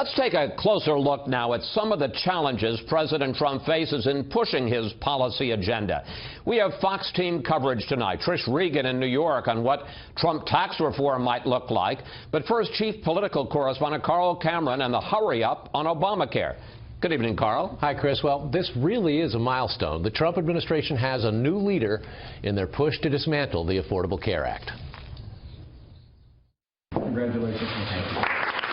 Let's take a closer look now at some of the challenges President Trump faces in pushing his policy agenda. We have Fox team coverage tonight. Trish Regan in New York on what Trump tax reform might look like. But first, Chief Political Correspondent Carl Cameron and the hurry-up on Obamacare. Good evening, Carl. Hi, Chris. Well, this really is a milestone. The Trump administration has a new leader in their push to dismantle the Affordable Care Act. Congratulations.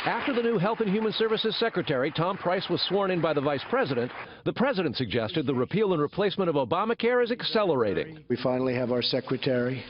After the new Health and Human Services Secretary, Tom Price, was sworn in by the Vice President, the President suggested the repeal and replacement of Obamacare is accelerating. We finally have our Secretary,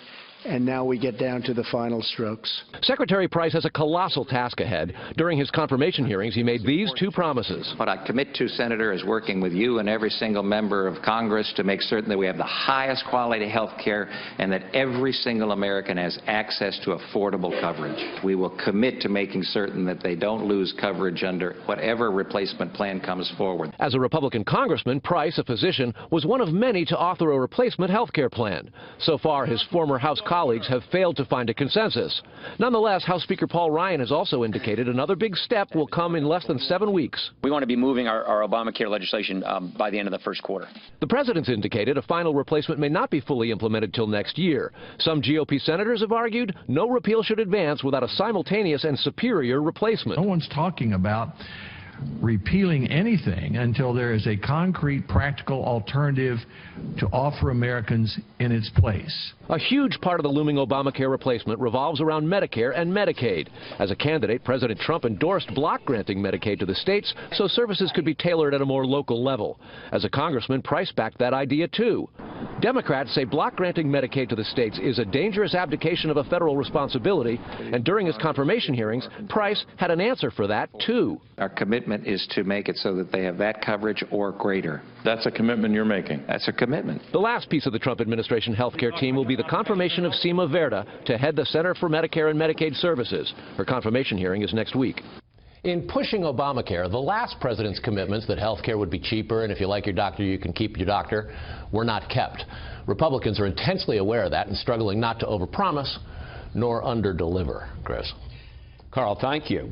and now we get down to the final strokes. Secretary Price has a colossal task ahead. During his confirmation hearings, he made these two promises. What I commit to, Senator, is working with you and every single member of Congress to make certain that we have the highest quality health care and that every single American has access to affordable coverage. We will commit to making certain that they don't lose coverage under whatever replacement plan comes forward. As a Republican congressman, Price, a physician, was one of many to author a replacement health care plan. So far, his former House colleagues have failed to find a consensus. Nonetheless, House Speaker Paul Ryan has also indicated another big step will come in less than 7 weeks. We want to be moving our Obamacare legislation by the end of the first quarter. The president's indicated a final replacement may not be fully implemented till next year. Some GOP senators have argued no repeal should advance without a simultaneous and superior replacement. No one's talking about repealing anything until there is a concrete, practical alternative to offer Americans in its place. A huge part of the looming Obamacare replacement revolves around Medicare and Medicaid. As a candidate, President Trump endorsed block-granting Medicaid to the states so services could be tailored at a more local level. As a congressman, Price backed that idea too. Democrats say block-granting Medicaid to the states is a dangerous abdication of a federal responsibility, and during his confirmation hearings, Price had an answer for that too. Our commitment is to make it so that they have that coverage or greater. That's a commitment you're making. That's a commitment. The last piece of the Trump administration health care team will be the confirmation of Seema Verda to head the Center for Medicare and Medicaid Services. Her confirmation hearing is next week. In pushing Obamacare, the last president's commitments that health care would be cheaper and if you like your doctor, you can keep your doctor were not kept. Republicans are intensely aware of that and struggling not to overpromise nor underdeliver. Chris. Carl, thank you.